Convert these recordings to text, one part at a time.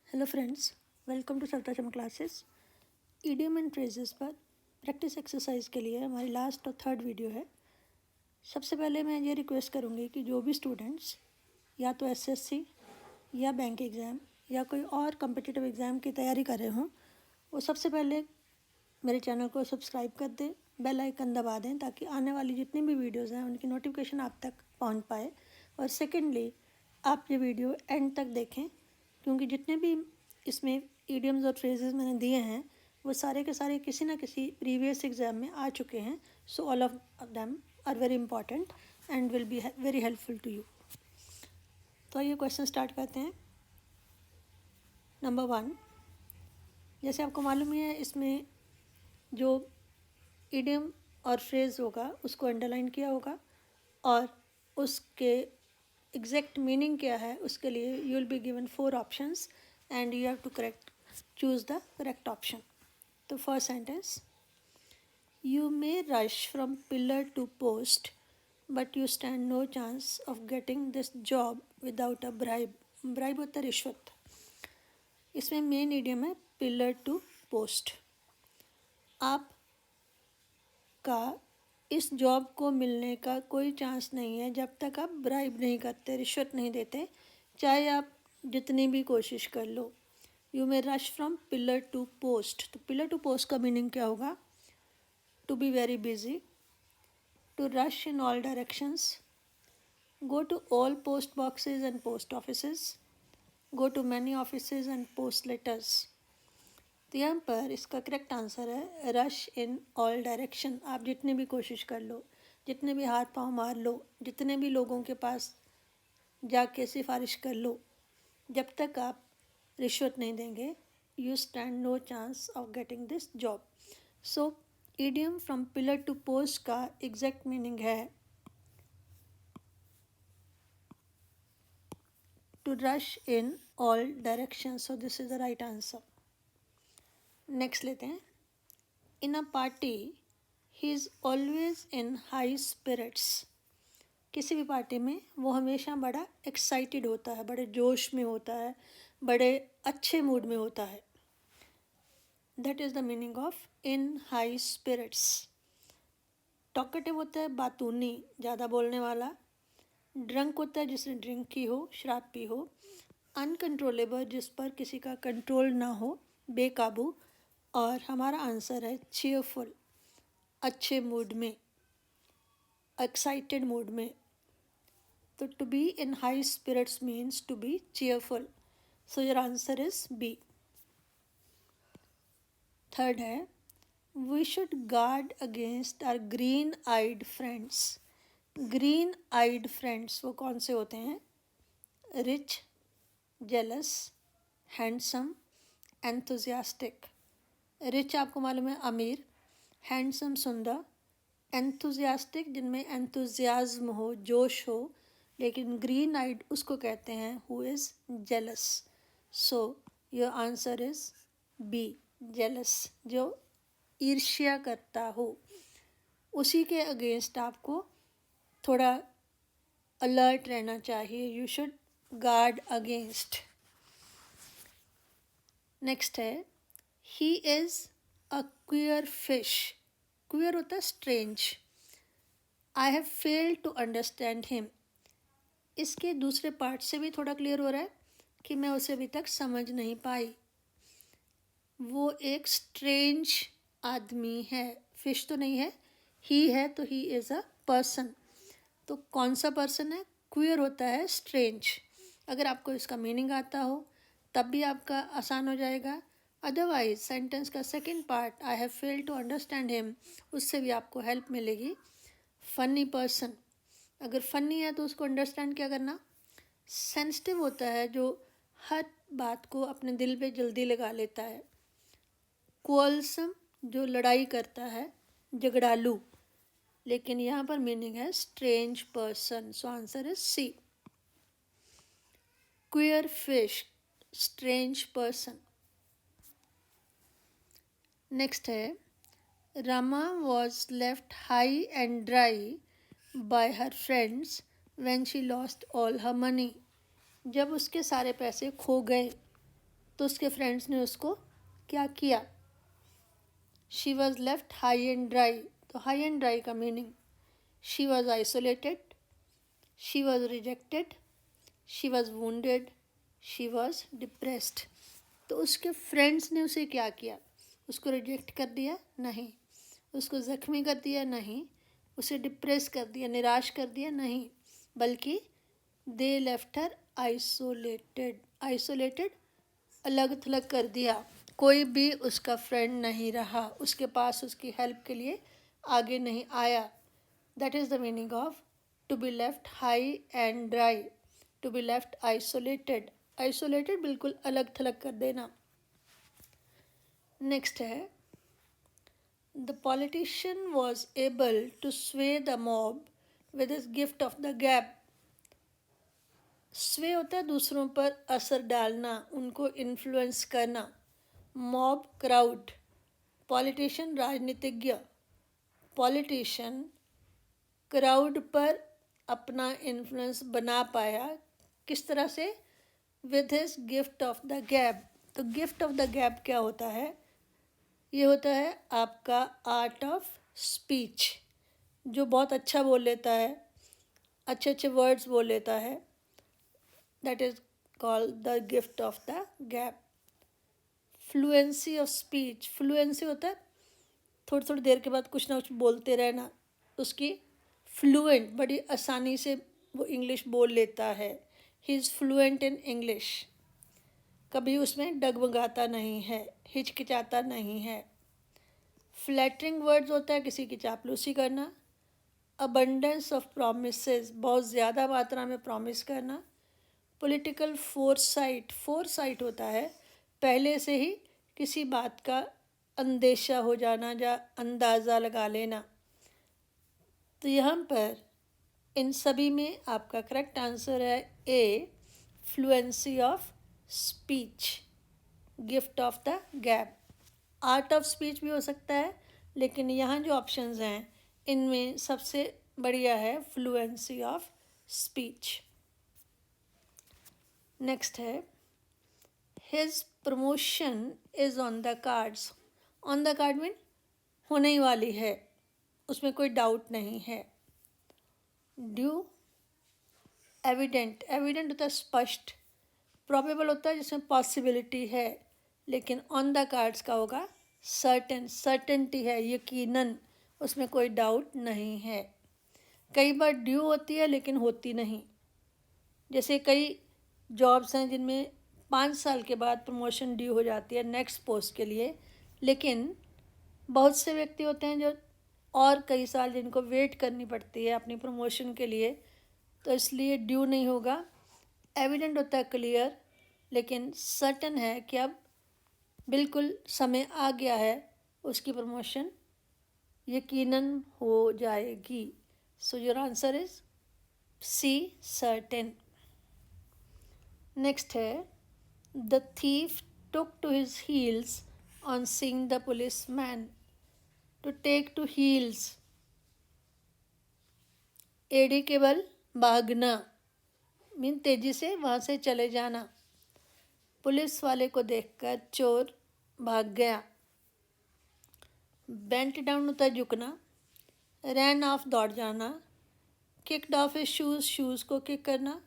Hello friends, welcome to Savita Sharma classes. Idiom and phrases पर practice exercise के लिए हमारी लास्ट और थर्ड वीडियो है। सबसे पहले मैं ये रिक्वेस्ट करूँगी कि जो भी स्टूडेंट्स या तो एसएससी या बैंक एग्ज़ाम या कोई और कम्पिटिटिव एग्ज़ाम की तैयारी कर रहे हों, वो सबसे पहले मेरे चैनल को सब्सक्राइब कर दें, बेल आइकन दबा दें ताकि आने वाली जितनी भी वीडियोज़ हैं उनकी नोटिफिकेशन आप तक पहुँच पाए। और सेकेंडली, आप ये वीडियो एंड तक देखें क्योंकि जितने भी इसमें ईडियम्स और फ्रेजेस मैंने दिए हैं वो सारे के सारे किसी ना किसी प्रीवियस एग्ज़ाम में आ चुके हैं। So all of them are very important and will be very helpful to you. तो ये क्वेश्चन स्टार्ट करते हैं। नंबर 1, जैसे आपको मालूम ही है इसमें जो ईडियम और फ्रेज़ होगा उसको अंडरलाइन किया होगा और उसके एग्जैक्ट मीनिंग क्या है उसके लिए you will be given 4 options and you have to choose the correct option. तो first sentence, you may rush from pillar to post but you stand no chance of getting this job without a bribe. Bribe होता है रिश्वत। इसमें main idiom है pillar to post. आप का इस job को मिलने का कोई चांस नहीं है जब तक आप ब्राइब नहीं करते, रिश्वत नहीं देते, चाहे आप जितनी भी कोशिश कर लो। You may rush from pillar to post. तो पिलर टू पोस्ट का मीनिंग क्या होगा? To be very busy, to rush in all directions, go to all post boxes and post offices, go to many offices and post letters. तो यहाँ पर इसका correct answer है rush in all direction. आप जितनी भी कोशिश कर लो, जितने भी हाथ पांव मार लो, जितने भी लोगों के पास जाके सिफारिश कर लो, जब तक आप रिश्वत नहीं देंगे you stand no chance of getting this job. So idiom from pillar to post का एग्जैक्ट मीनिंग है to rush in all direction. So this is the right answer. Next लेते हैं। In a party he is always in high spirits. किसी भी party में वो हमेशा बड़ा एक्साइटेड होता है, बड़े जोश में होता है, बड़े अच्छे मूड में होता है। That is the meaning of in high spirits. Talkative होता है बातूनी, ज़्यादा बोलने वाला। ड्रंक होता है जिसने ड्रिंक की हो, शराब पी हो। अनकंट्रोलेबल, जिस पर किसी का कंट्रोल ना हो, बेकाबू। और हमारा आंसर है चीयरफुल, अच्छे मूड में, एक्साइटेड मूड में। तो to be in high spirits means to be cheerful. So your answer is B. Third है, we should guard against our green eyed friends. Green eyed friends वो कौन से होते हैं? Rich, jealous, handsome, enthusiastic. Rich आपको मालूम है अमीर, हैंडसम सुंदर, एंथुजियास्टिक जिनमें एंथुजियाज्म हो, जोश हो। लेकिन ग्रीन आइड उसको कहते हैं who is jealous. So your answer is B, jealous, जो ईर्ष्या करता हो। उसी के अगेंस्ट आपको थोड़ा अलर्ट रहना चाहिए। You should guard against. Next है, he is a queer fish. Queer होता है strange. I have failed to understand him. इसके दूसरे पार्ट से भी थोड़ा क्लियर हो रहा है कि मैं उसे अभी तक समझ नहीं पाई। वो एक स्ट्रेंज आदमी है। फिश तो नहीं है, ही है, तो ही इज़ अ पर्सन। तो कौन सा पर्सन है? क्वियर होता है स्ट्रेंज। अगर आपको इसका मीनिंग आता हो तब भी आपका आसान हो जाएगा। अदरवाइज सेंटेंस का second part I have failed to understand him, उससे भी आपको हेल्प मिलेगी। फनी पर्सन, अगर फनी है तो उसको अंडरस्टैंड क्या करना? सेंसिटिव होता है, जो हर बात को अपने दिल पे जल्दी लगा लेता है। क्वालसम, जो लड़ाई करता है, झगड़ालू। लेकिन यहाँ पर मीनिंग है strange person. So answer is C, queer fish, strange person. Next है, Rama was left high and dry by her friends when she lost all her money. जब उसके सारे पैसे खो गए तो उसके फ्रेंड्स ने उसको क्या किया? She was left high and dry. तो हाई एंड ड्राई का meaning, she was isolated, she was rejected, she was wounded, she was depressed. तो उसके फ्रेंड्स ने उसे क्या किया? उसको रिजेक्ट कर दिया? नहीं। उसको ज़ख्मी कर दिया? नहीं। उसे डिप्रेस कर दिया, निराश कर दिया? नहीं, बल्कि they left her isolated. Isolated, अलग थलग कर दिया। कोई भी उसका फ्रेंड नहीं रहा, उसके पास उसकी हेल्प के लिए आगे नहीं आया। That is the meaning of to be left high and dry, to be left isolated. Isolated बिल्कुल अलग थलग कर देना। नेक्स्ट है, the politician was able to sway the mob with his gift of the gab. Sway होता है दूसरों पर असर डालना, उनको इन्फ्लुएंस करना। Mob, crowd. पॉलिटिशियन, राजनीतिज्ञ। पॉलिटिशियन क्राउड पर अपना इन्फ्लुएंस बना पाया। किस तरह से? With his gift of the गैब। तो गिफ्ट ऑफ द गैब क्या होता है? ये होता है आपका आर्ट ऑफ स्पीच, जो बहुत अच्छा बोल लेता है, अच्छे अच्छे वर्ड्स बोल लेता है। That is called the gift of the gap. Fluency of speech, fluency होता है थोड़ी थोड़ी देर के बाद कुछ ना कुछ बोलते रहना। उसकी फ्लुएंट, बड़ी आसानी से वो इंग्लिश बोल लेता है। He is fluent in English. कभी उसमें डगमगाता नहीं है, हिचकिचाता नहीं है। फ्लैटरिंग वर्ड्स होता है किसी की चापलूसी करना। अबंडेंस ऑफ प्रोमिसेस, बहुत ज़्यादा मात्रा में प्रॉमिस करना। पॉलिटिकल फोरसाइट, फोरसाइट होता है पहले से ही किसी बात का अंदेशा हो जाना या अंदाज़ा लगा लेना। तो यहाँ पर इन सभी में आपका करेक्ट आंसर है A, fluency of speech, gift of the gap. Art of speech भी हो सकता है, लेकिन यहाँ जो ऑप्शंस हैं इनमें सबसे बढ़िया है फ्लुएंसी ऑफ स्पीच। नेक्स्ट है, his promotion is on the cards. On the card mean होने ही वाली है, उसमें कोई डाउट नहीं है। ड्यू, एविडेंट, एविडेंट होता है स्पष्ट। प्रोबेबल होता है जिसमें पॉसिबिलिटी है, लेकिन ऑन द कार्ड्स का होगा सर्टेन, सर्टेनिटी है, यकीनन, उसमें कोई डाउट नहीं है। कई बार ड्यू होती है लेकिन होती नहीं। जैसे कई जॉब्स हैं जिनमें 5 साल के बाद प्रमोशन ड्यू हो जाती है नेक्स्ट पोस्ट के लिए, लेकिन बहुत से व्यक्ति होते हैं जो और कई साल जिनको वेट करनी पड़ती है अपनी प्रमोशन के लिए, तो इसलिए ड्यू नहीं होगा। एविडेंट होता है क्लियर, लेकिन सर्टन है कि अब बिल्कुल समय आ गया है, उसकी प्रमोशन यकीनन हो जाएगी। So your answer is C, certain. Next है, the thief took to his heels on seeing the policeman. To take to heels, एड़ी के बल भागना, मीन तेजी से वहाँ से चले जाना। पुलिस वाले को देखकर चोर भाग गया। बेंट डाउन होता है झुकना। रैन ऑफ, दौड़ जाना। Kicked of his shoes, shoes को किक करना।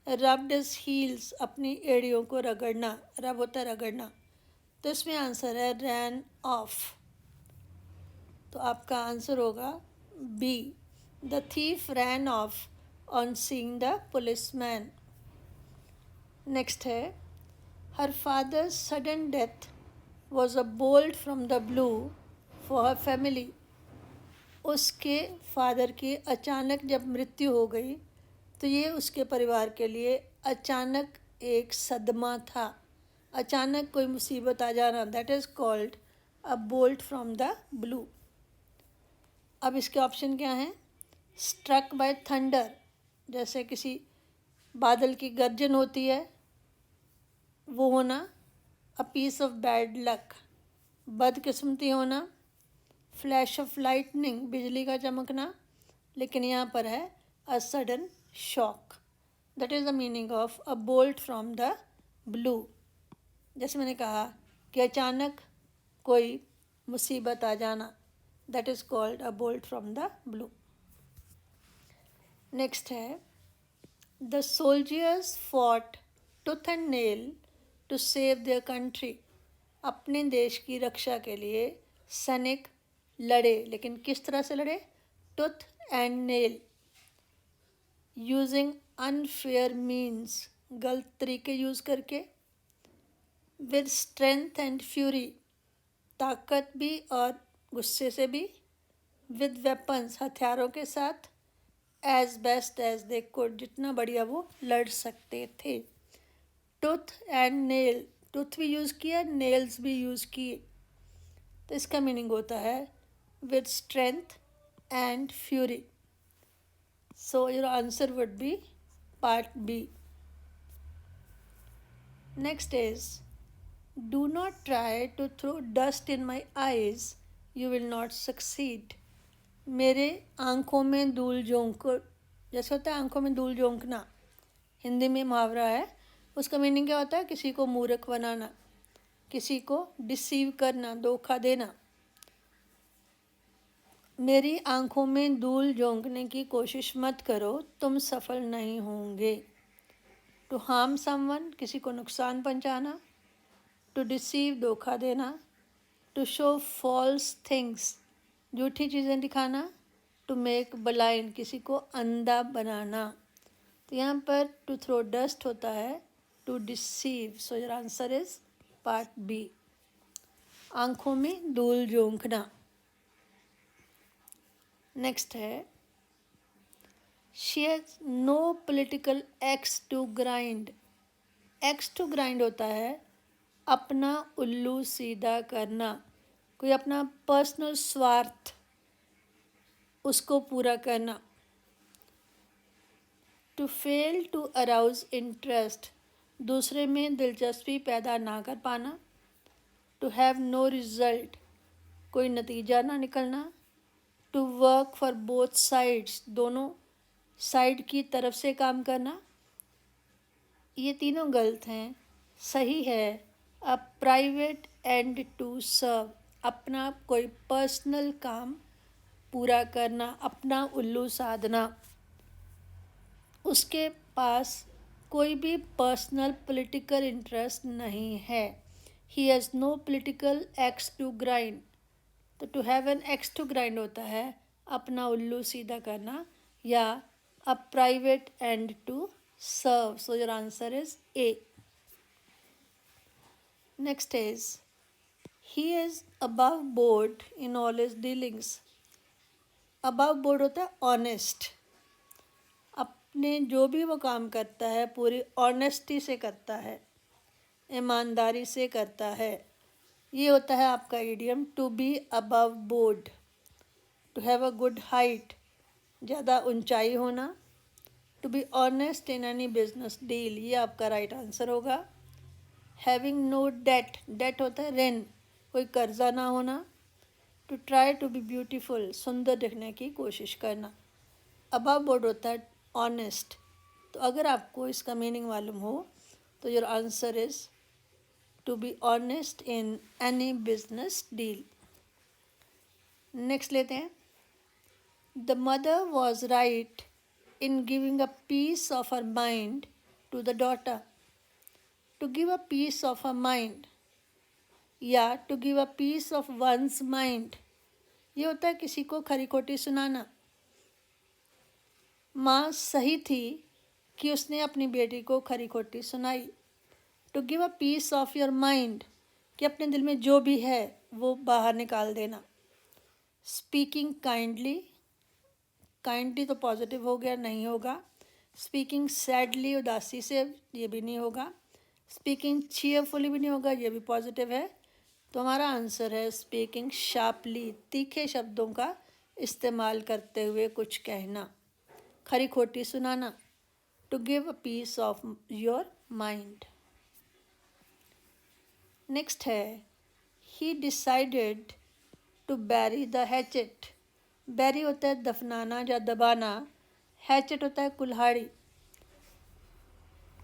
रब्ड हिज हील्स, अपनी एड़ियों को रगड़ना, रब होता है रगड़ना। तो इसमें आंसर है रैन ऑफ। तो आपका आंसर होगा B, the thief ran off on seeing the policeman. Next है, her father's sudden death was a bolt from the blue for her family. उसके फादर की अचानक जब मृत्यु हो गई तो ये उसके परिवार के लिए अचानक एक सदमा था। अचानक कोई मुसीबत आ जाना, that is called a bolt from the blue. अब इसके ऑप्शन क्या हैं? स्ट्रक बाय थंडर, जैसे किसी बादल की गर्जन होती है वो होना। A piece of bad luck, बदकिस्मती होना। फ्लैश ऑफ लाइटनिंग, बिजली का चमकना। लेकिन यहाँ पर है a sudden shock, that is the meaning of a bolt from the blue. जैसे मैंने कहा कि अचानक कोई मुसीबत आ जाना, that is called a bolt from the blue. Next है, the soldiers fought tooth and nail to save their country. अपने देश की रक्षा के लिए सैनिक लड़े, लेकिन किस तरह से लड़े? Tooth and nail, using unfair means, गलत तरीके यूज़ करके, विद स्ट्रेंथ एंड फ्यूरी, ताकत भी और गुस्से से भी, विद वेपन्स, हथियारों के साथ, as best as they could, जितना बढ़िया वो लड़ सकते थे। टूथ एंड नेल, टूथ भी यूज़ किया, नेल्स भी यूज़ किए, तो इसका मीनिंग होता है with strength and fury. So your answer would be part B. Next is, do not try to throw dust in my eyes, you will not succeed. मेरे आँखों में धूल झोंक, जैसे होता है आँखों में धूल झोंकना, हिंदी में मुहावरा है, उसका मीनिंग क्या होता है? किसी को मूर्ख बनाना, किसी को डिसीव करना, धोखा देना। मेरी आँखों में धूल झोंकने की कोशिश मत करो, तुम सफल नहीं होंगे। टू हार्म समवन, किसी को नुकसान पहुँचाना। टू डिसीव, धोखा देना। टू शो फॉल्स थिंग्स, झूठी चीज़ें दिखाना। टू मेक ब्लाइंड, किसी को अंधा बनाना। तो यहाँ पर टू थ्रो डस्ट होता है to deceive, so your answer is part B, आँखों में धूल झोंकना। नेक्स्ट है, she has no political axe to grind. Axe to grind होता है अपना उल्लू सीधा करना, कोई अपना पर्सनल स्वार्थ उसको पूरा करना। To fail to arouse interest, दूसरे में दिलचस्पी पैदा ना कर पाना। टू हैव नो रिजल्ट, कोई नतीजा ना निकलना। To work for both sides, दोनों साइड की तरफ से काम करना। ये तीनों गलत हैं। सही है a private end to serve, अपना कोई पर्सनल काम पूरा करना, अपना उल्लू साधना। उसके पास कोई भी पर्सनल पॉलिटिकल इंटरेस्ट नहीं है। He has no political axe to grind. तो to have an axe to grind होता है अपना उल्लू सीधा करना, या a private end to serve. So your answer is A. Next is, he is above board in all his dealings. Above board होता है ऑनेस्ट, अपने जो भी वो काम करता है पूरी ऑनेस्टी से करता है, ईमानदारी से करता है। ये होता है आपका idiom to be above board. To have a good height, ज़्यादा ऊंचाई होना। To be honest in any business deal, ये आपका राइट आंसर होगा। हैविंग नो डेट, डेट होता है ऋण, कोई कर्जा ना होना। To try to be beautiful, सुंदर दिखने की कोशिश करना। अबव बोर्ड होता है ऑनेस्ट। तो अगर आपको इसका मीनिंग मालूम हो तो your answer is to be honest in any business deal. Next लेते हैं, the mother was right in giving a piece of her mind to the daughter. To give a piece of a mind या to give a piece of one's mind, ये होता है किसी को खरी खोटी सुनाना। माँ सही थी कि उसने अपनी बेटी को खरी खोटी सुनाई। To give a piece of your mind, कि अपने दिल में जो भी है वो बाहर निकाल देना। स्पीकिंग काइंडली, काइंडली तो पॉजिटिव हो गया, नहीं होगा। स्पीकिंग सैडली, उदासी से, ये भी नहीं होगा। स्पीकिंग चीयरफुली भी नहीं होगा, ये भी पॉजिटिव है। तो हमारा आंसर है स्पीकिंग शार्पली, तीखे शब्दों का इस्तेमाल करते हुए कुछ कहना, खरी खोटी सुनाना। To give a piece of your mind. Next है, he decided to bury the hatchet. Bury होता है दफनाना या दबाना, हैचेट होता है कुल्हाड़ी,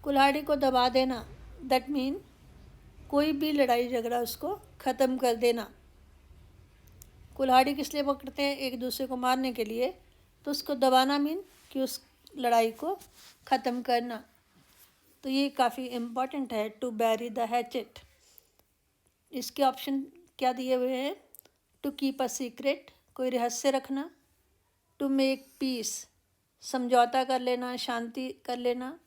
कुल्हाड़ी को दबा देना। दैट मीन कोई भी लड़ाई झगड़ा उसको ख़त्म कर देना। कुल्हाड़ी किस लिए पकड़ते हैं? एक दूसरे को मारने के लिए। तो उसको दबाना मीन कि उस लड़ाई को ख़त्म करना। तो ये काफ़ी इम्पॉर्टेंट है, टू बैरी द हैचेट। इसके ऑप्शन क्या दिए हुए हैं? टू कीप अ सीक्रेट, कोई रहस्य रखना। टू मेक पीस, समझौता कर लेना, शांति कर लेना।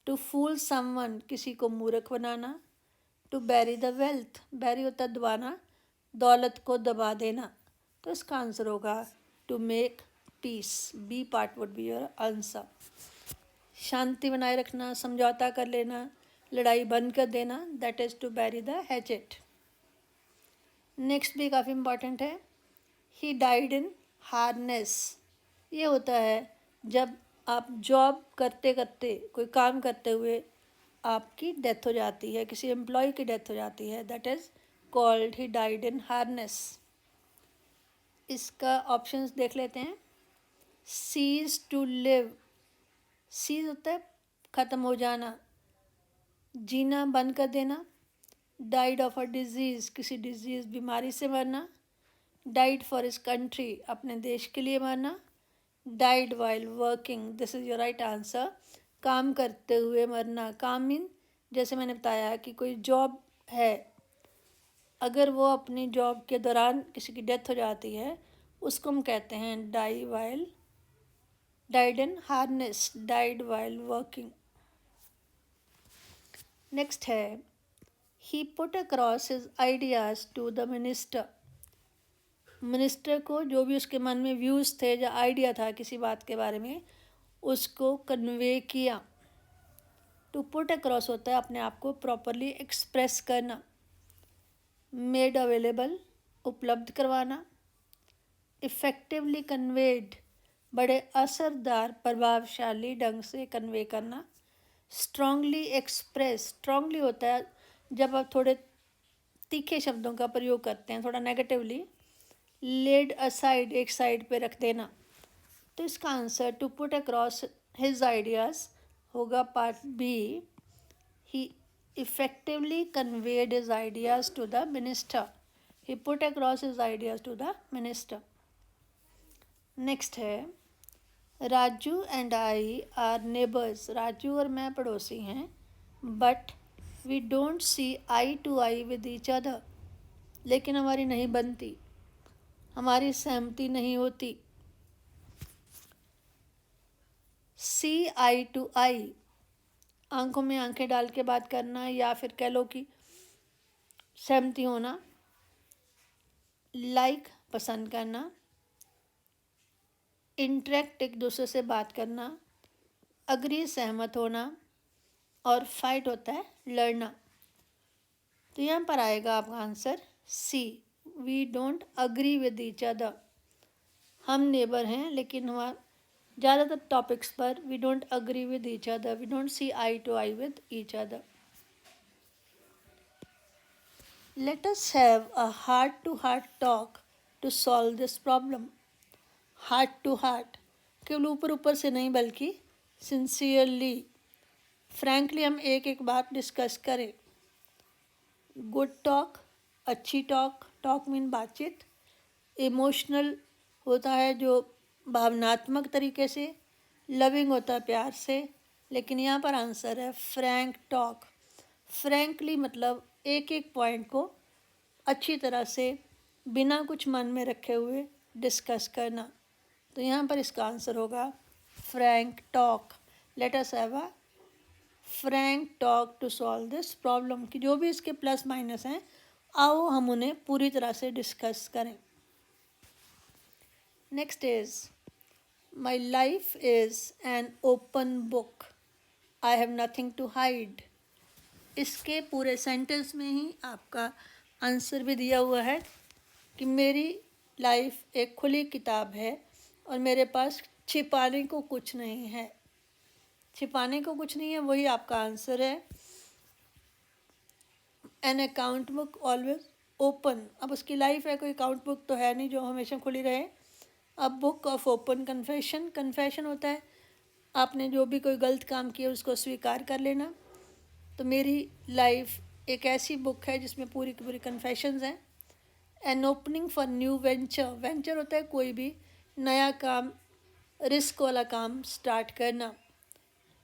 टू फूल समवन, किसी को मूर्ख बनाना। टू बैरी द वेल्थ, बैरी होता है दबाना, दौलत को दबा देना। तो इसका आंसर होगा to make peace. B part would be your answer. शांति बनाए रखना, समझौता कर लेना, लड़ाई बंद कर देना, that is to bury the hatchet. Next भी काफ़ी इम्पॉर्टेंट है, ही डाइड इन हार्नेस। ये होता है जब आप जॉब करते करते, कोई काम करते हुए आपकी डेथ हो जाती है, किसी एम्प्लॉय की डेथ हो जाती है, that is called he died in harness. इसका ऑप्शंस देख लेते हैं। सीज टू लिव, सीज होता है ख़त्म हो जाना, जीना बंद कर देना। डाइड ऑफ अ डिजीज़, किसी डिजीज़ बीमारी से मरना। डाइड फॉर हिज कंट्री, अपने देश के लिए मरना। Died while working, this is your right answer, काम करते हुए मरना। काम मीन जैसे मैंने बताया कि कोई जॉब है, अगर वो अपनी जॉब के दौरान किसी की डेथ हो जाती है, उसको हम कहते हैं died in harness, died while working. Next है, he put across his ideas to the minister. Minister को जो भी उसके मन में व्यूज़ थे, जो आइडिया था किसी बात के बारे में, उसको कन्वे किया। टू पुट अक्रॉस होता है अपने आप को प्रॉपरली एक्सप्रेस करना। मेड अवेलेबल, उपलब्ध करवाना। इफ़ेक्टिवली कन्वेड, बड़े असरदार प्रभावशाली ढंग से कन्वे करना। स्ट्रांगली एक्सप्रेस, स्ट्रांगली होता है जब आप थोड़े तीखे शब्दों का प्रयोग करते हैं, थोड़ा नेगेटिवली। लेड असाइड, एक साइड पे रख देना। तो इसका answer to put across his ideas होगा part B, he effectively conveyed his ideas to the minister. He put across his ideas to the minister. Next है, Raju and I are neighbours. Raju और मैं पड़ोसी हैं, but we don't see eye to eye with each other. लेकिन हमारी नहीं बनती, हमारी सहमति नहीं होती। सी आई टू आई, आंखों में आंखें डाल के बात करना, या फिर कह लो कि सहमति होना। लाइक, पसंद करना। इंटरेक्ट, एक दूसरे से बात करना। अग्री, सहमत होना। और फाइट होता है लड़ना। तो यहाँ पर आएगा आपका answer C, we don't agree with each other. हम नेबर हैं लेकिन हमारा ज़्यादातर टॉपिक्स पर we don't agree with each other, we don't see eye to eye with each other. Let us have a heart-to-heart talk to solve this problem. Heart to heart, केवल ऊपर ऊपर से नहीं बल्कि सिंसियरली, फ्रैंकली हम एक एक बात डिस्कस करें। गुड टॉक, अच्छी टॉक, टॉक मीन बातचीत। इमोशनल होता है जो भावनात्मक तरीके से। लविंग होता है प्यार से। लेकिन यहाँ पर आंसर है फ्रैंक टॉक। फ्रैंकली मतलब एक एक पॉइंट को अच्छी तरह से बिना कुछ मन में रखे हुए डिस्कस करना। तो यहाँ पर इसका आंसर होगा frank talk. Let us have a frank talk to solve this problem, कि जो भी इसके प्लस माइनस हैं, आओ हम उन्हें पूरी तरह से डिस्कस करें। Next is, my life is an open book, I have nothing to hide. इसके पूरे सेंटेंस में ही आपका आंसर भी दिया हुआ है कि मेरी लाइफ एक खुली किताब है और मेरे पास छिपाने को कुछ नहीं है। छिपाने को कुछ नहीं है, वही आपका आंसर है। An account book always open, अब उसकी लाइफ है, कोई अकाउंट बुक तो है नहीं जो हमेशा खुली रहे। अब book of open confession, confession होता है आपने जो भी कोई गलत काम किया उसको स्वीकार कर लेना। तो मेरी लाइफ एक ऐसी बुक है जिसमें पूरी की पूरी कन्फेशंस हैं। An opening for new venture, venture होता है कोई भी नया काम, रिस्क वाला काम स्टार्ट करना।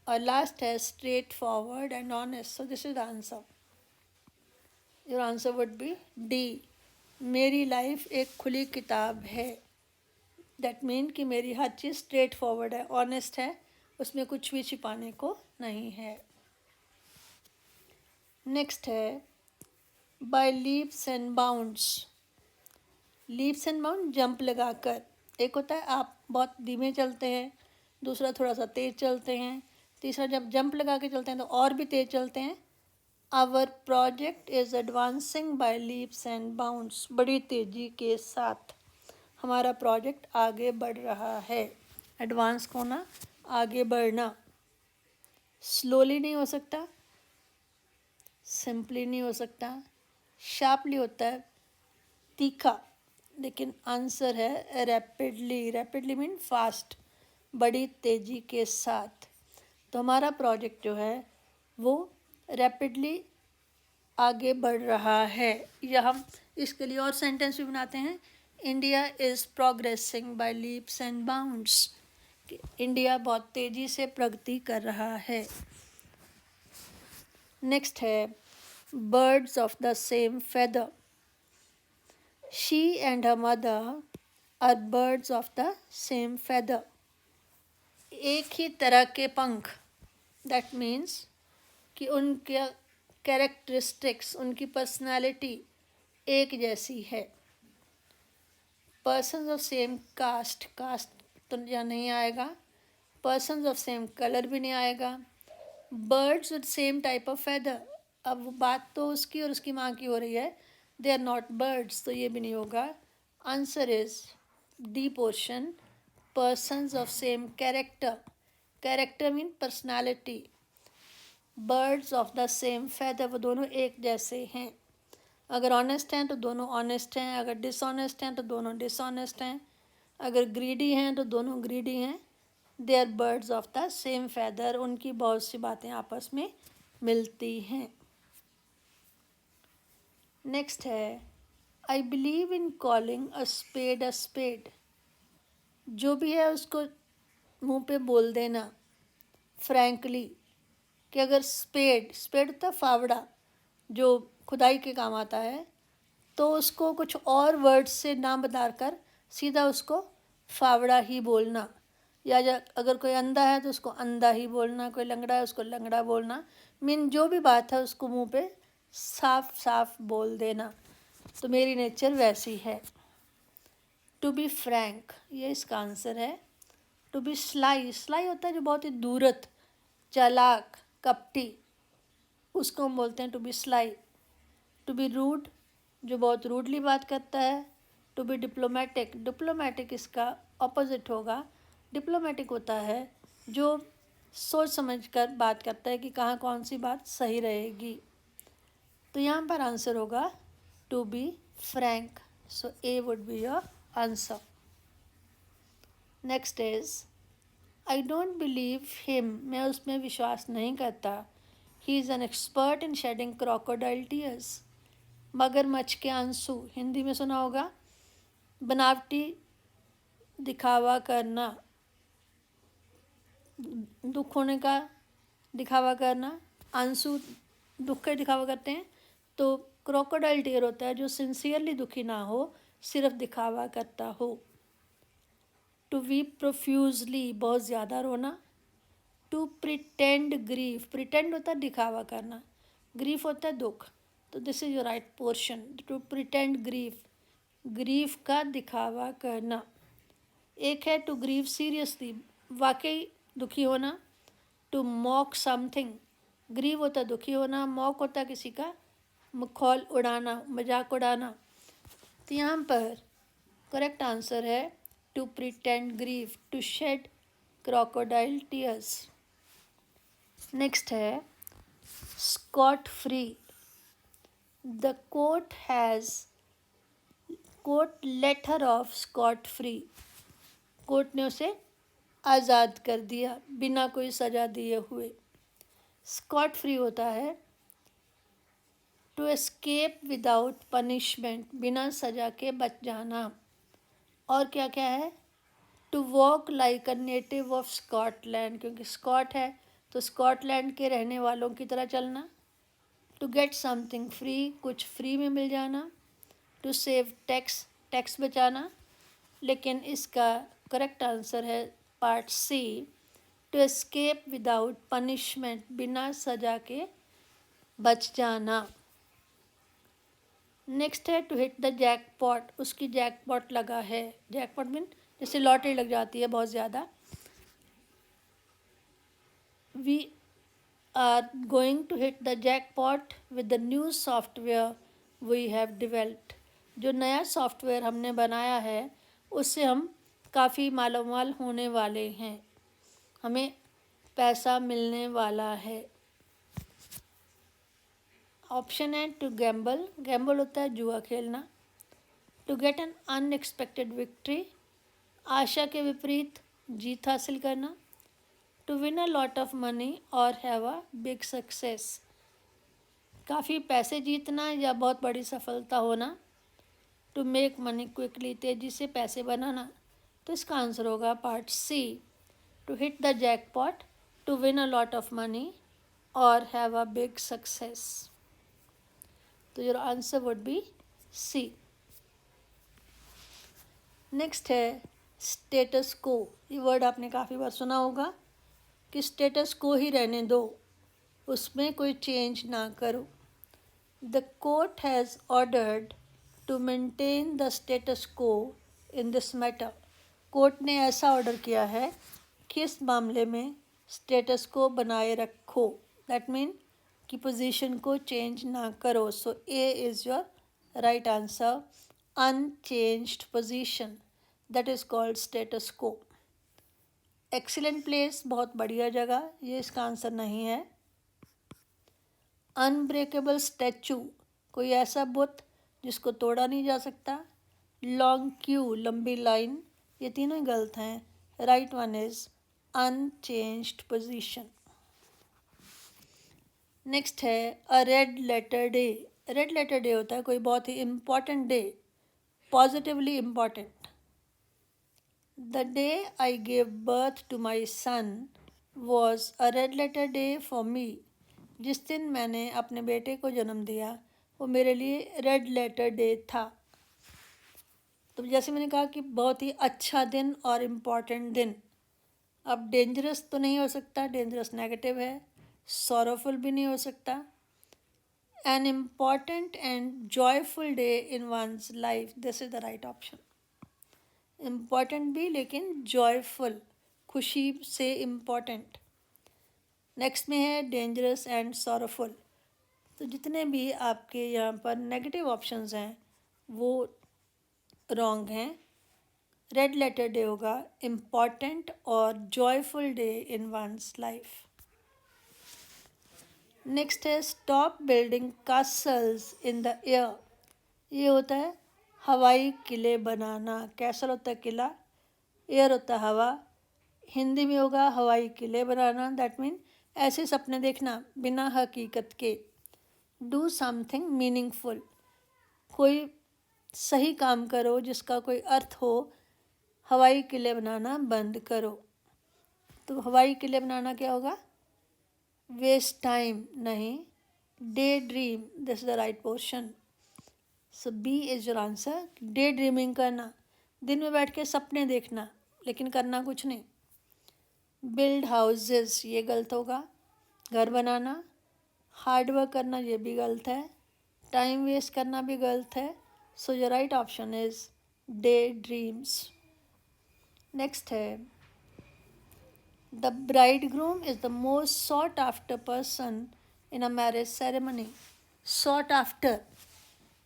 और लास्ट है straight forward and honest, so this is the answer. Your answer would B D, मेरी लाइफ एक खुली किताब है। दैट मीन कि मेरी हर चीज़ स्ट्रेट फॉरवर्ड है, ऑनेस्ट है, उसमें कुछ भी छिपाने को नहीं है। नेक्स्ट है by leaps and bounds. Leaps and bound jump लगाकर, एक होता है आप बहुत धीमे चलते हैं, दूसरा थोड़ा सा तेज़ चलते हैं, तीसरा जब जंप लगा के चलते हैं तो और भी तेज़ चलते हैं। Our project is advancing by leaps and bounds, बड़ी तेज़ी के साथ हमारा प्रोजेक्ट आगे बढ़ रहा है। एडवांस होना, आगे बढ़ना। स्लोली नहीं हो सकता, सिंपली नहीं हो सकता, शार्पली होता है, तीखा, लेकिन आंसर है रैपिडली। रैपिडली मीन फास्ट, बड़ी तेज़ी के साथ। तो हमारा प्रोजेक्ट जो है वो रैपिडली आगे बढ़ रहा है। या हम इसके लिए और सेंटेंस भी बनाते हैं, India is progressing by leaps and bounds, कि इंडिया बहुत तेज़ी से प्रगति कर रहा है। नेक्स्ट है birds of the same feather. She and her mother are birds of the same feather, एक ही तरह के पंख। दैट मीन्स कि उनके कैरेक्टरिस्टिक्स, उनकी पर्सनालिटी एक जैसी है। Persons of same caste, caste तो यहाँ नहीं आएगा। पर्सन्स ऑफ सेम कलर भी नहीं आएगा। Birds with same type of feather, अब वो बात तो उसकी और उसकी माँ की हो रही है, दे आर नॉट बर्ड्स, तो ये भी नहीं होगा। Answer is D portion, persons of same character. Character mean personality. Birds of the same feather, वो दोनों एक जैसे हैं। अगर ऑनेस्ट हैं तो दोनों ऑनेस्ट हैं, अगर डिसऑनेस्ट हैं तो दोनों डिसऑनेस्ट हैं, अगर ग्रीडी हैं तो दोनों ग्रीडी हैं। They are birds of the same feather, उनकी बहुत सी बातें आपस में मिलती हैं। नेक्स्ट है I believe in calling a spade. जो भी है उसको मुंह पे बोल देना फ्रैंकली, कि अगर स्पेड होता फावड़ा जो खुदाई के काम आता है, तो उसको कुछ और वर्ड्स से ना बताकर सीधा उसको फावड़ा ही बोलना। या अगर कोई अंधा है तो उसको अंधा ही बोलना, कोई लंगड़ा है उसको लंगड़ा बोलना। मीन जो भी बात है उसको मुंह पे साफ साफ बोल देना। तो मेरी नेचर वैसी है। टू बी फ्रैंक, ये इसका आंसर है। टू बी स्लाई, स्लाई होता है जो बहुत ही दूरत, चालाक, कपटी, उसको हम बोलते हैं to be sly. To be rude, जो बहुत रूडली बात करता है। टू बी डिप्लोमेटिक, डिप्लोमेटिक इसका ऑपोजिट होगा। डिप्लोमेटिक होता है जो सोच समझ कर बात करता है कि कहाँ कौन सी बात सही रहेगी। तो यहाँ पर आंसर होगा to be frank, so A would be your answer. Next is I don't believe him, मैं उसमें विश्वास नहीं करता। He is an expert in shedding crocodile tears, मगरमच्छ के आंसू, हिंदी में सुना होगा। बनावटी दिखावा करना, दुख होने का दिखावा करना, आंसू दुख का दिखावा करते हैं। तो क्रोकोडाइल टीयर होता है जो सिंसियरली दुखी ना हो, सिर्फ दिखावा करता हो। टू वीप प्रोफ्यूजली, बहुत ज़्यादा रोना। टू प्रिटेंड ग्रीफ, प्रिटेंड होता है दिखावा करना, ग्रीफ होता है दुख, तो this is your right portion. To pretend grief, grief का दिखावा करना। एक है टू ग्रीव सीरियसली, वाकई दुखी होना। टू मॉक समथिंग, ग्रीव होता है दुखी होना, मॉक होता है किसी का मखौल उड़ाना, मजाक उड़ाना। तो यहाँ पर करेक्ट आंसर है to pretend grief, to shed crocodile tears. Next है scot free. The court has, court let her off scot free, court ने उसे आज़ाद कर दिया बिना कोई सज़ा दिए हुए। स्कॉट फ्री होता है टू एस्केप विदाउट पनिशमेंट, बिना सज़ा के बच जाना। और क्या क्या है? To walk like a native of Scotland, क्योंकि स्कॉट है तो स्कॉटलैंड के रहने वालों की तरह चलना। टू गेट समथिंग फ्री, कुछ फ्री में मिल जाना। टू सेव टैक्स, टैक्स बचाना। लेकिन इसका करेक्ट आंसर है part C, to escape without punishment, बिना सज़ा के बच जाना। नेक्स्ट है टू हिट द जैकपॉट, उसकी जैकपॉट लगा है। जैकपॉट मीन जैसे लॉटरी लग जाती है बहुत ज़्यादा। We are going to hit the jackpot with the new software we have developed, जो नया सॉफ्टवेयर हमने बनाया है उससे हम काफ़ी मालामाल होने वाले हैं, हमें पैसा मिलने वाला है। ऑप्शन है टू गैम्बल, गैम्बल होता है जुआ खेलना। To get an unexpected victory, आशा के विपरीत जीत हासिल करना। To win a lot of money और हैव अ बिग सक्सेस, काफ़ी पैसे जीतना या बहुत बड़ी सफलता होना। टू मेक मनी क्विकली, तेज़ी से पैसे बनाना। तो इसका आंसर होगा part C, to hit the jackpot, to win a lot of money और हैव अ बिग सक्सेस। तो your answer would be C. Next है स्टेटस को। ये वर्ड आपने काफ़ी बार सुना होगा कि स्टेटस को ही रहने दो, उसमें कोई चेंज ना करो। The court has ordered to maintain the status quo in this matter, court ने ऐसा ऑर्डर किया है कि इस मामले में स्टेटस को बनाए रखो। दैट मीन कि पोजीशन को चेंज ना करो। So A is your right answer, unchanged position, that is called status quo. Excellent place, बहुत बढ़िया जगह, ये इसका आंसर नहीं है। अनब्रेकेबल स्टैचू, कोई ऐसा बुत जिसको तोड़ा नहीं जा सकता। लॉन्ग क्यू, लंबी लाइन, ये तीनों ही गलत हैं। Right one is unchanged position. Next है a red letter day. Red letter day होता है कोई बहुत ही important day, positively important. The day I gave birth to my son was a red letter day for me, जिस दिन मैंने अपने बेटे को जन्म दिया वो मेरे लिए रेड लेटर डे था। तो जैसे मैंने कहा कि बहुत ही अच्छा दिन और इम्पॉर्टेंट दिन। अब डेंजरस तो नहीं हो सकता, डेंजरस नेगेटिव है। सॉरोफुल भी नहीं हो सकता। An important and joyful day in one's life, this is the right option. Important भी लेकिन जॉयफुल, खुशी से इम्पॉर्टेंट। नेक्स्ट में है डेंजरस एंड सॉरोफुल। तो जितने भी आपके यहाँ पर नेगेटिव ऑप्शंस हैं वो रॉन्ग हैं। रेड लेटर डे होगा इम्पॉर्टेंट और joyful day in one's life. Next है stop building castles in the air. ये होता है हवाई किले बनाना। कैसल होता है किला, एयर होता है हवा। हिंदी में होगा हवाई किले बनाना। दैट मीन ऐसे सपने देखना बिना हकीकत के। डू समथिंग मीनिंगफुल, कोई सही काम करो जिसका कोई अर्थ हो। हवाई किले बनाना बंद करो। तो हवाई किले बनाना क्या होगा? वेस्ट टाइम नहीं, day dream, this is the right portion. So B is your answer. Day dreaming करना, दिन में बैठ के सपने देखना लेकिन करना कुछ नहीं। बिल्ड हाउसेस, ये गलत होगा, घर बनाना। हार्ड वर्क करना, ये भी गलत है। टाइम वेस्ट करना भी गलत है। So your right option is day dreams. Next है the bridegroom is the most sought after person in a marriage ceremony. Sought after,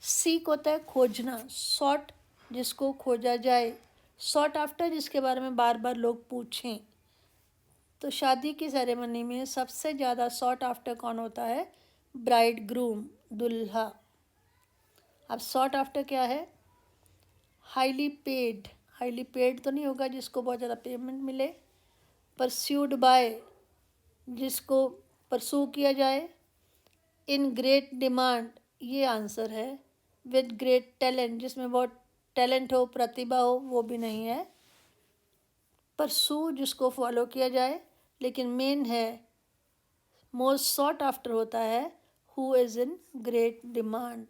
seek होता है खोजना, सॉट जिसको खोजा जाए, सॉट आफ्टर जिसके बारे में बार बार लोग पूछें। तो शादी की सेरेमनी में सबसे ज़्यादा सॉट आफ्टर कौन होता है? ब्राइड ग्रूम, दुल्हा। अब सॉट आफ्टर क्या है? हाईली पेड, हाईली पेड तो नहीं होगा जिसको बहुत ज़्यादा पेमेंट मिले। परस्यूड बाय, जिसको परसू किया जाए। इन ग्रेट डिमांड, ये आंसर है। विद ग्रेट टैलेंट, जिसमें बहुत टैलेंट हो, प्रतिभा हो, वो भी नहीं है। परसू, जिसको फॉलो किया जाए, लेकिन मेन है, मोस्ट सॉट आफ्टर होता है, who is in great demand.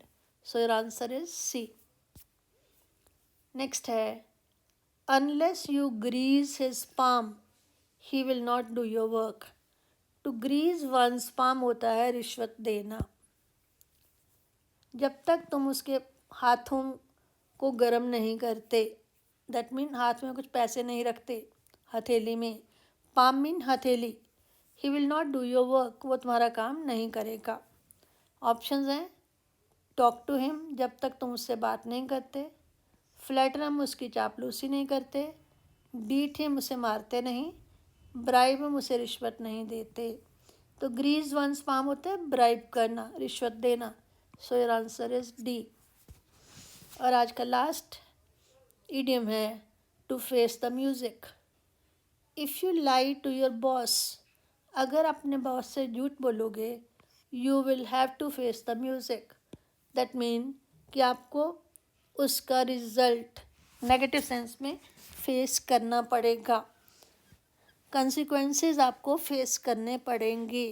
So your answer is C. Next है, unless you grease his palm he will not do your work. To grease one's palm होता है रिश्वत देना। जब तक तुम उसके हाथों को गर्म नहीं करते, दैट मीन हाथ में कुछ पैसे नहीं रखते, हथेली में, पाम मीन हथेली, ही will not do your work, वो तुम्हारा काम नहीं करेगा। ऑप्शंस हैं, टॉक टू हिम, जब तक तुम उससे बात नहीं करते, फ्लैटर हिम, उसकी चापलूसी नहीं करते, बीट हिम, उसे मारते नहीं, ब्राइब हिम, उसे रिश्वत नहीं देते। तो ग्रीज वंस पाम होता है ब्राइब करना, रिश्वत देना। So your answer is D. और आज का लास्ट इडियम है, to face the music. If you lie to your boss, अगर अपने बॉस से झूठ बोलोगे, you will have to face the music. That mean कि आपको उसका रिज़ल्ट नेगेटिव सेंस में फेस करना पड़ेगा, कंसिक्वेंसेस आपको फेस करने पड़ेंगे।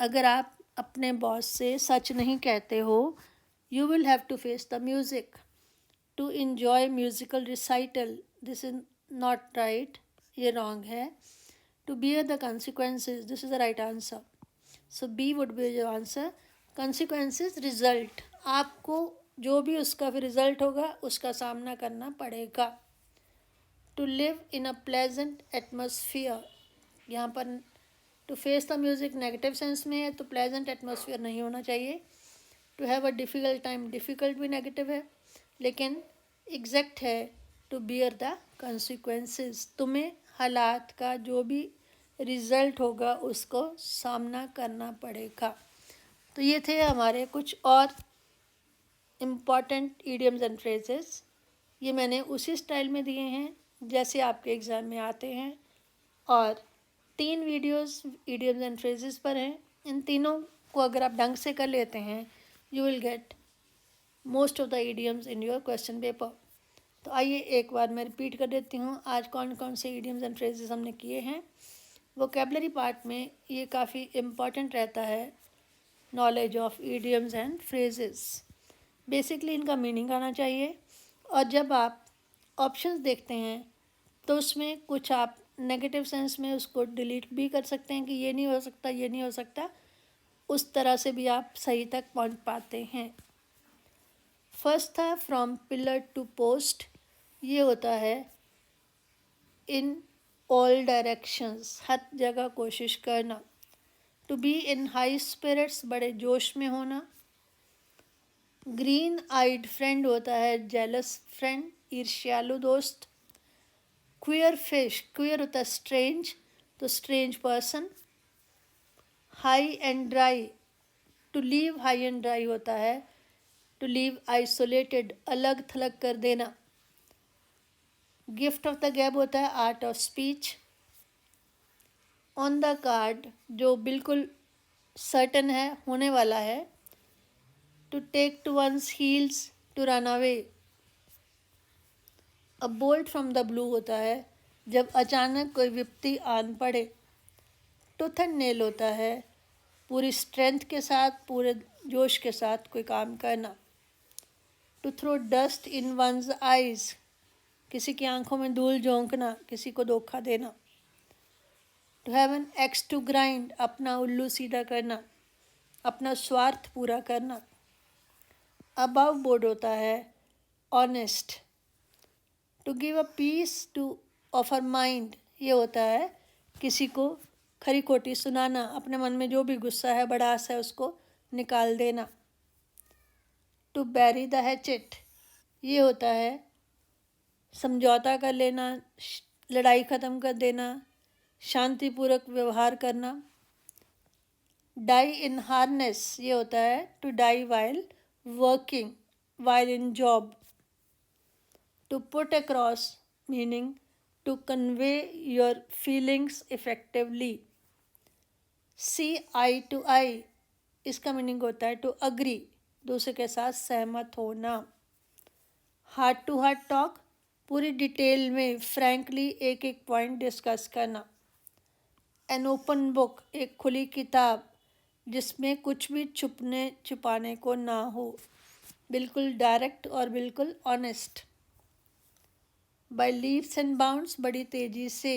अगर आप अपने बॉस से सच नहीं कहते हो, you will have to face the music. To enjoy musical recital, this is not right, ये रॉन्ग है। To bear the consequences, this is the right answer. So B would be your answer. Consequences result, आपको जो भी उसका फिर result होगा उसका सामना करना पड़ेगा। To live in a pleasant atmosphere, यहाँ पर to face the music negative sense में है, तो प्लेजेंट एटमोसफियर नहीं होना चाहिए। To have a difficult time, difficult भी नेगेटिव है, लेकिन एग्जैक्ट है, टू बियर द कंसिक्वेंसेस, तुम्हें हालात का जो भी रिज़ल्ट होगा उसको सामना करना पड़ेगा। तो ये थे हमारे कुछ और इम्पॉर्टेंट ईडियम्स एंड फ्रेजेस। ये मैंने उसी स्टाइल में दिए हैं जैसे आपके एग्ज़ाम में आते हैं, और 3 वीडियोस ईडियम्स एंड फ्रेजेस पर हैं। इन तीनों को अगर आप ढंग से कर लेते हैं, you will get most of the idioms in your question paper. तो आइए एक बार मैं रिपीट कर देती हूँ आज कौन कौन से ईडियम्स एंड फ्रेजेस हमने किए हैं। वोकेबलरी पार्ट में ये काफ़ी इम्पॉर्टेंट रहता है, knowledge of idioms and phrases. Basically इनका मीनिंग आना चाहिए, और जब आप ऑप्शंस देखते हैं तो उसमें कुछ आप नेगेटिव सेंस में उसको डिलीट भी कर सकते हैं कि ये नहीं हो सकता, ये नहीं हो सकता, उस तरह से भी आप सही तक पहुंच पाते हैं। फर्स्ट था फ्रॉम पिलर टू पोस्ट, ये होता है इन ऑल डायरेक्शंस, हर जगह कोशिश करना। To be in high spirits, बड़े जोश में होना। ग्रीन आइड फ्रेंड होता है जेलस फ्रेंड, ईर्ष्यालु दोस्त। क्वियर फिश, क्वियर होता है स्ट्रेंज, तो strange person. High and dry, to leave high and dry होता है टू लीव आइसोलेटेड, अलग थलग कर देना। गिफ्ट ऑफ द गैब होता है art of speech. On the card, जो बिल्कुल सर्टन है, होने वाला है। To take to one's heels, to run away. A bolt from the blue होता है जब अचानक कोई विपत्ति आन पड़े। टूथ एंड नेल होता है पूरी स्ट्रेंथ के साथ, पूरे जोश के साथ कोई काम करना। To throw dust in one's eyes, किसी की आंखों में धूल झोंकना, किसी को धोखा देना। To have an axe to grind, अपना उल्लू सीधा करना, अपना स्वार्थ पूरा करना। अबव बोर्ड होता है honest. To give a piece to offer mind, ये होता है किसी को खरी खोटी सुनाना, अपने मन में जो भी गुस्सा है, बड़ास है, उसको निकाल देना। टू बैरी द हैचेट, ये होता है समझौता कर लेना, लड़ाई ख़त्म कर देना, शांतिपूर्वक व्यवहार करना। डाई इन हार्नेस, ये होता है to die while working, while in job. To put across, meaning to convey your feelings effectively. See eye to eye, इसका मीनिंग होता है टू अग्री, दूसरे के साथ सहमत होना। हार्ट टू हार्ट टॉक, पूरी डिटेल में फ्रैंकली एक एक पॉइंट डिस्कस करना। एन ओपन बुक, एक खुली किताब जिसमें कुछ भी छुपाने को ना हो, बिल्कुल डायरेक्ट और बिल्कुल honest. By leaps and bounds, बड़ी तेजी से।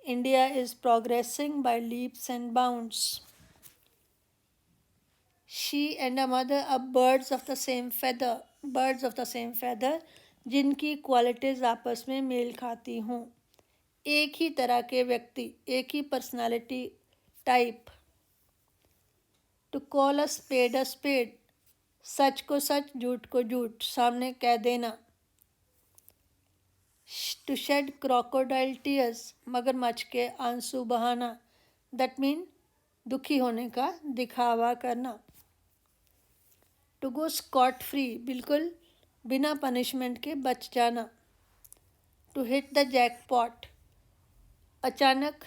India is progressing by leaps and bounds. She and a mother are birds of the same feather, birds of the same feather, जिनकी क्वालिटीज़ आपस में मेल खाती हों। एक ही तरह के व्यक्ति, एक ही personality type. To call a spade, सच को सच, झूठ को झूठ, सामने कह देना। टू शेड क्रोकोडाइल टीयर्स, मगरमच्छ के आंसू बहाना, दैट मीन दुखी होने का दिखावा करना। टू गो स्कॉट फ्री, बिल्कुल बिना पनिशमेंट के बच जाना। टू हिट द जैकपॉट, अचानक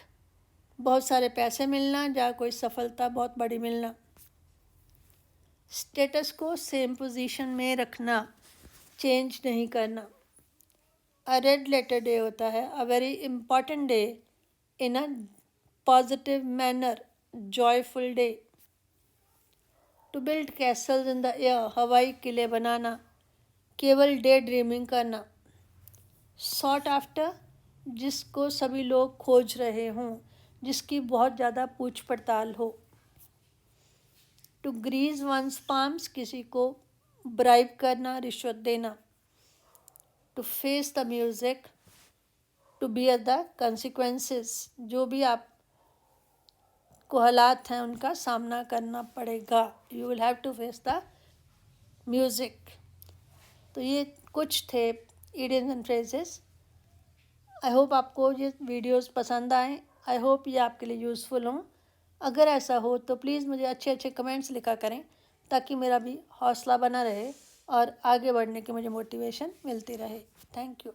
बहुत सारे पैसे मिलना या कोई सफलता बहुत बड़ी मिलना। स्टेटस को सेम पोजीशन में रखना, चेंज नहीं करना। अ रेड लेटर डे होता है a very important day in a positive manner, joyful day. To build castles in the air, हवाई किले बनाना, केवल डे ड्रीमिंग करना। सॉट आफ्टर, जिसको सभी लोग खोज रहे हों, जिसकी बहुत ज़्यादा पूछ पड़ताल हो। टू ग्रीज वंस पाम्स, किसी को ब्राइब करना, रिश्वत देना। To face the music, to bear the consequences, जो भी आप को हालात हैं उनका सामना करना पड़ेगा। You will have to face the music. तो ये कुछ थे idioms and phrases. I hope आपको ये वीडियोस पसंद आए। आई होप ये आपके लिए यूज़फुल हों। अगर ऐसा हो तो प्लीज़ मुझे अच्छे अच्छे कमेंट्स लिखा करें, ताकि मेरा भी हौसला बना रहे और आगे बढ़ने की मुझे मोटिवेशन मिलती रहे। Thank you.